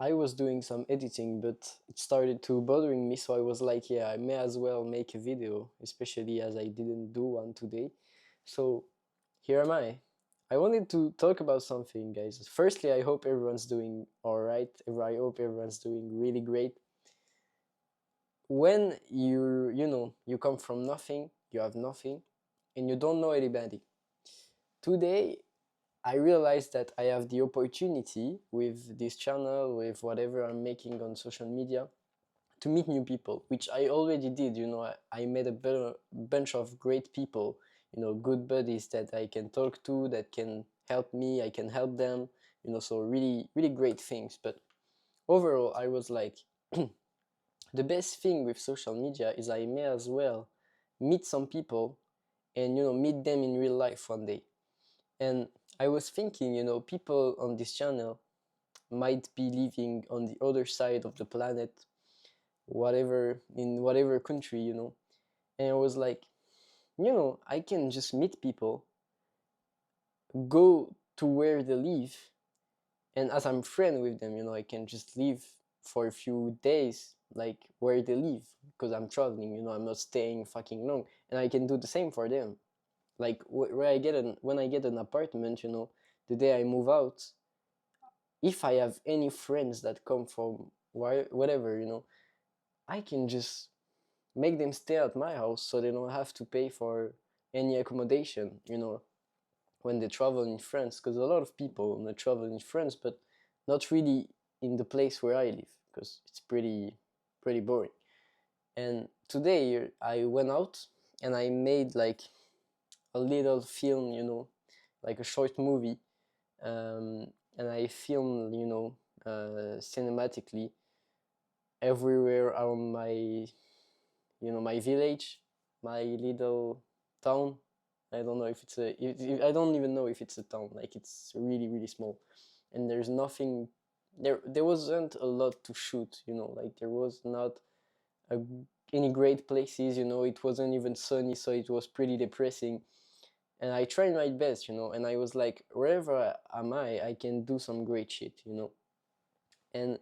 I was doing some editing, but it started to bothering me, so I was like, yeah, I may as well make a video, especially as I didn't do one today. So here am I. I wanted to talk about something, guys. Firstly, I hope everyone's doing all right. I hope everyone's doing really great. When you come from nothing, you have nothing, and you don't know anybody. Today, I realized that I have the opportunity with this channel, with whatever I'm making on social media, to meet new people, which I already did. I met a bunch of great people, good buddies that I can talk to, that can help me, I can help them, so really, really great things. But overall, I was like, the best thing with social media is I may as well meet some people and, meet them in real life one day. And I was thinking, people on this channel might be living on the other side of the planet, whatever, in whatever country, and I was like, I can just meet people, go to where they live, and as I'm friend with them, I can just live for a few days, like where they live, because I'm traveling, I'm not staying fucking long, and I can do the same for them. Like where when I get an apartment, the day I move out, if I have any friends that come from whatever, I can just make them stay at my house so they don't have to pay for any accommodation, when they travel in France. Because a lot of people they travel in France, but not really in the place where I live, because it's pretty boring. And today I went out and I made like a little film, like a short movie, and I filmed, cinematically everywhere around my village, my little town. I don't know if it's I don't even know if it's a town. Like it's really really small, and there's nothing. There wasn't a lot to shoot. Like there was not a, any great places. It wasn't even sunny, so it was pretty depressing. And I tried my best, and I was like, wherever am I can do some great shit. And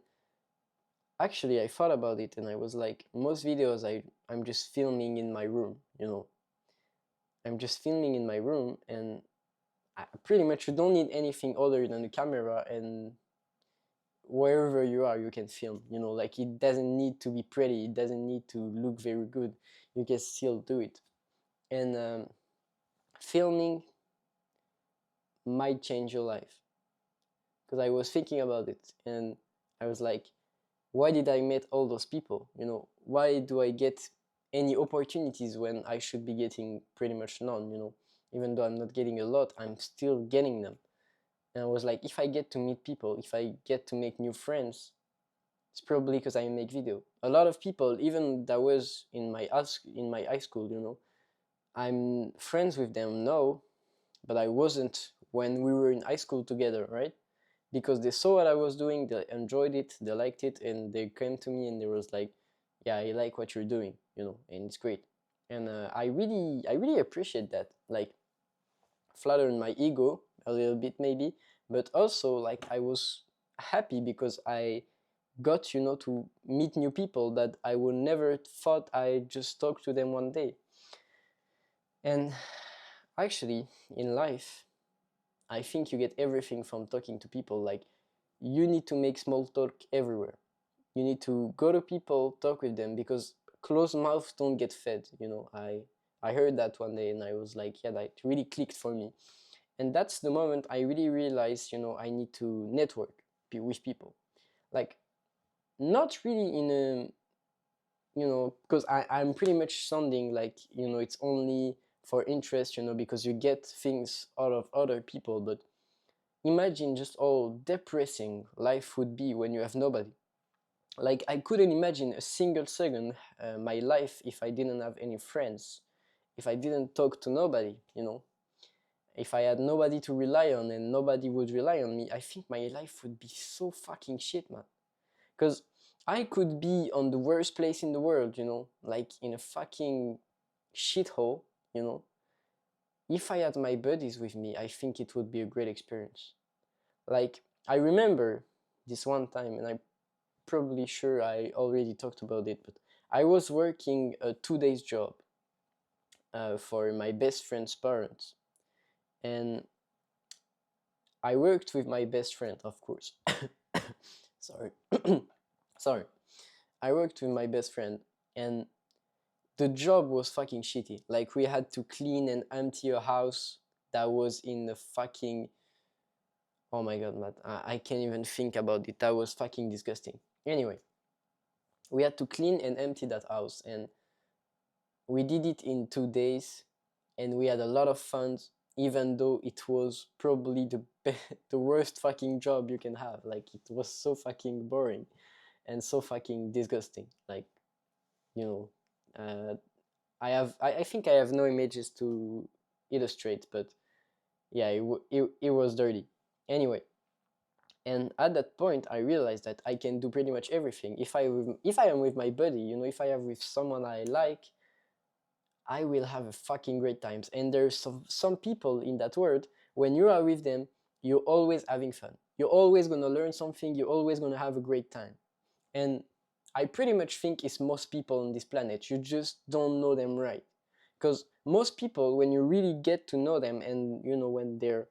actually, I thought about it, and I was like, most videos I'm just filming in my room. I'm just filming in my room, and pretty much you don't need anything other than the camera, and wherever you are, you can film. Like it doesn't need to be pretty, it doesn't need to look very good. You can still do it. And filming might change your life, because I was thinking about it, and I was like, why did I meet all those people? Why do I get any opportunities when I should be getting pretty much none? Even though I'm not getting a lot, I'm still getting them. And I was like, if I get to meet people, if I get to make new friends, it's probably because I make video. A lot of people, even that was in my high school, I'm friends with them now, but I wasn't when we were in high school together, right? Because they saw what I was doing, they enjoyed it, they liked it, and they came to me and they was like, "Yeah, I like what you're doing, and it's great." And I really appreciate that. Like, flattering my ego a little bit maybe, but also like I was happy because I got to meet new people that I would never thought I just talk to them one day. And actually, in life, I think you get everything from talking to people. Like, you need to make small talk everywhere. You need to go to people, talk with them, because closed mouths don't get fed. I heard that one day and I was like, yeah, that really clicked for me. And that's the moment I really realized, I need to network with people. Like, not really in a, because I'm pretty much sounding like, it's only for interest, because you get things out of other people. But imagine just how depressing life would be when you have nobody. Like, I couldn't imagine a single second my life if I didn't have any friends, if I didn't talk to nobody. If I had nobody to rely on and nobody would rely on me, I think my life would be so fucking shit, man. Because I could be on the worst place in the world, like in a fucking shithole, you know. If I had my buddies with me, I think it would be a great experience. Like, I remember this one time, and probably sure I already talked about it, but I was working a 2 days job for my best friend's parents, and I worked with my best friend, of course. Sorry, sorry. I worked with my best friend, and the job was fucking shitty. Like, we had to clean and empty a house that was in the fucking, oh my god, Matt, I can't even think about it. That was fucking disgusting. Anyway, we had to clean and empty that house, and we did it in 2 days, and we had a lot of fun, even though it was probably the worst fucking job you can have. Like, it was so fucking boring and so fucking disgusting. Like, you know, I think I have no images to illustrate, but yeah, it was dirty. Anyway, and at that point I realized that I can do pretty much everything. If I am with my buddy, you know, if I am with someone I like, I will have a fucking great times. And there's some people in that world, when you are with them, you're always having fun. You're always gonna learn something, you're always gonna have a great time. And I pretty much think it's most people on this planet. You just don't know them right. Because most people, when you really get to know them, and you know, when their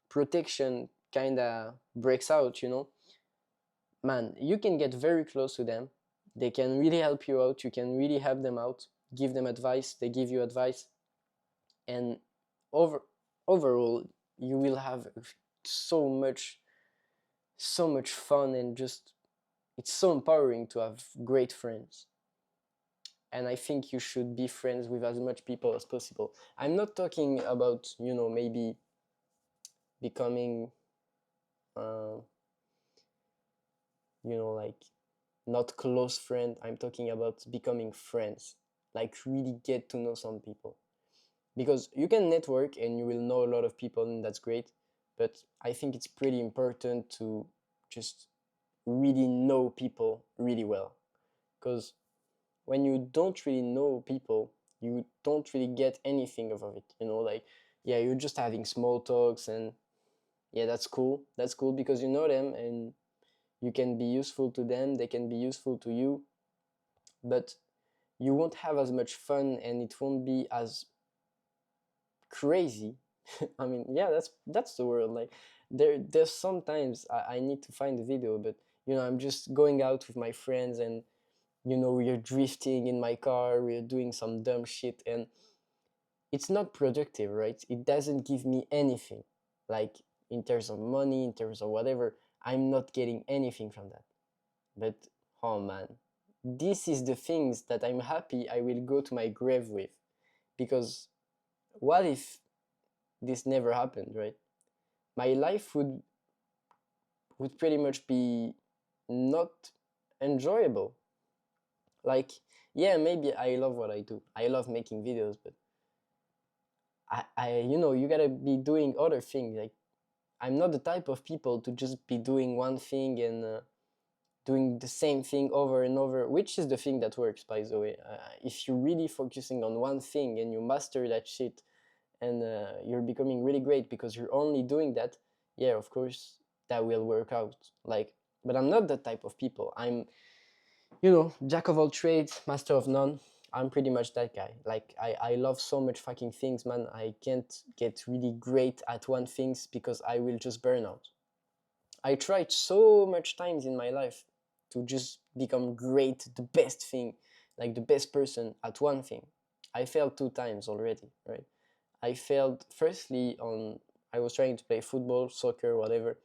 protection kinda breaks out, you know, man, you can get very close to them. They can really help you out. You can really help them out, give them advice, they give you advice. And over overall, you will have so much fun, and just, it's so empowering to have great friends. And I think you should be friends with as much people as possible. I'm not talking about, you know, maybe becoming uh, you know, like, not close friend. I'm talking about becoming friends, like really get to know some people, because you can network and you will know a lot of people, and that's great, but I think it's pretty important to just really know people really well, because when you don't really know people, you don't really get anything out of it, you know, like, yeah, you're just having small talks, and yeah, that's cool because you know them, and you can be useful to them, they can be useful to you, but you won't have as much fun, and it won't be as crazy. I mean, yeah, that's the word. Like, there's sometimes I need to find the video, but you know, I'm just going out with my friends, and you know, we're drifting in my car, we're doing some dumb shit, and it's not productive, right? It doesn't give me anything, like, in terms of money, in terms of whatever. I'm not getting anything from that. But oh man, this is the things that I'm happy I will go to my grave with, because what if this never happened, right? My life would pretty much be not enjoyable. Like, yeah, maybe I love what I do, I love making videos, but I you know, you gotta be doing other things. Like, I'm not the type of people to just be doing one thing, and doing the same thing over and over, which is the thing that works, by the way. If you're really focusing on one thing and you master that shit, and you're becoming really great because you're only doing that, yeah, of course, that will work out. Like, but I'm not that type of people. I'm, you know, jack of all trades, master of none. I'm pretty much that guy. Like, I love so much fucking things, man. I can't get really great at one things because I will just burn out. I tried so much times in my life to just become great, the best thing, like the best person at one thing. I failed 2 times already, right? I failed firstly on, I was trying to play football, soccer, whatever.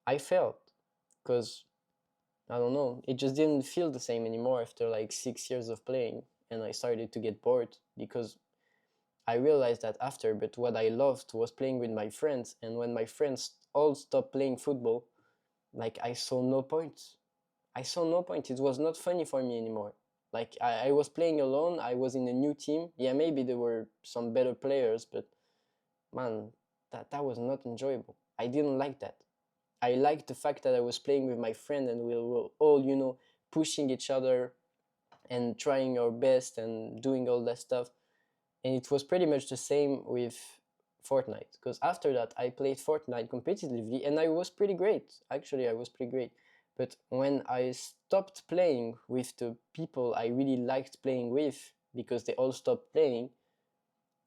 I failed because, I don't know, it just didn't feel the same anymore after like 6 years of playing, and I started to get bored because I realized that after, but what I loved was playing with my friends, and when my friends all stopped playing football, like, I saw no point. I saw no point. It was not funny for me anymore. Like, I was playing alone, I was in a new team. Yeah, maybe there were some better players, but man, that was not enjoyable. I didn't like that. I liked the fact that I was playing with my friend, and we were all, you know, pushing each other and trying our best and doing all that stuff. And it was pretty much the same with Fortnite, because after that I played Fortnite competitively, and I was pretty great. Actually, I was pretty great. But when I stopped playing with the people I really liked playing with because they all stopped playing,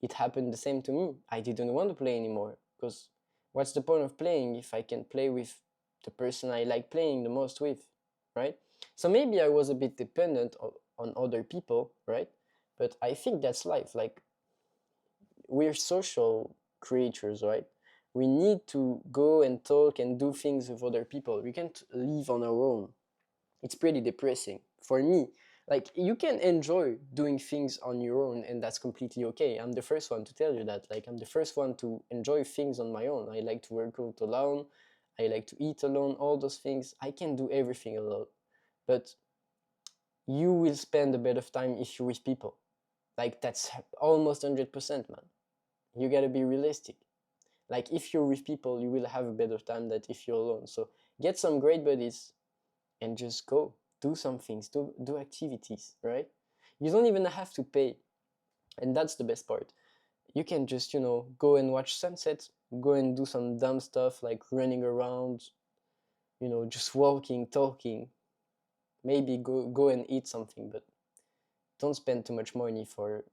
it happened the same to me. I didn't want to play anymore because what's the point of playing if I can play with the person I like playing the most with, right? So maybe I was a bit dependent on other people, right? But I think that's life. Like, we're social creatures, right? We need to go and talk and do things with other people. We can't live on our own. It's pretty depressing for me. Like, you can enjoy doing things on your own, and that's completely okay. I'm the first one to tell you that. Like, I'm the first one to enjoy things on my own. I like to work out alone. I like to eat alone, all those things. I can do everything alone. But you will spend a bit of time if you're with people. Like, that's almost 100%, man. You gotta be realistic. Like, if you're with people, you will have a better time than if you're alone. So get some great buddies and just go do some things, do activities, right? You don't even have to pay, and that's the best part. You can just, go and watch sunsets, go and do some dumb stuff like running around, just walking, talking. Maybe go and eat something, but don't spend too much money for,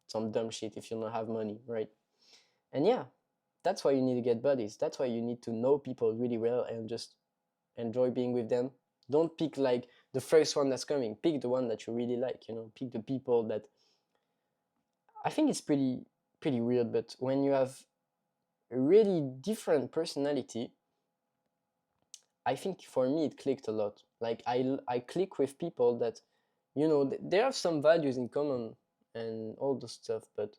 some dumb shit if you don't have money, right? And yeah, that's why you need to get buddies. That's why you need to know people really well and just enjoy being with them. Don't pick like the first one that's coming. Pick the one that you really like. Pick the people that. I think it's pretty weird, but when you have a really different personality, I think for me it clicked a lot. Like, I click with people that, they have some values in common and all this stuff, but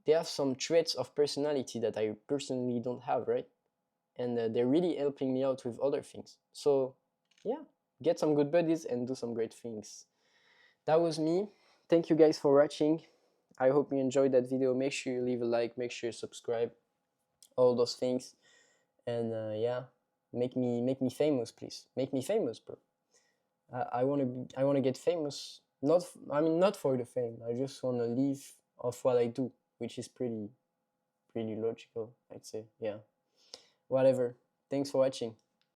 they have some traits of personality that I personally don't have, right? And they're really helping me out with other things. So yeah, get some good buddies and do some great things. That was me. Thank you guys for watching. I hope you enjoyed that video. Make sure you leave a like, make sure you subscribe, all those things. And yeah, make me famous, please. Make me famous, bro. I want to get famous. Not for the fame. I just want to live off what I do, which is pretty logical, I'd say. Yeah. Whatever. Thanks for watching.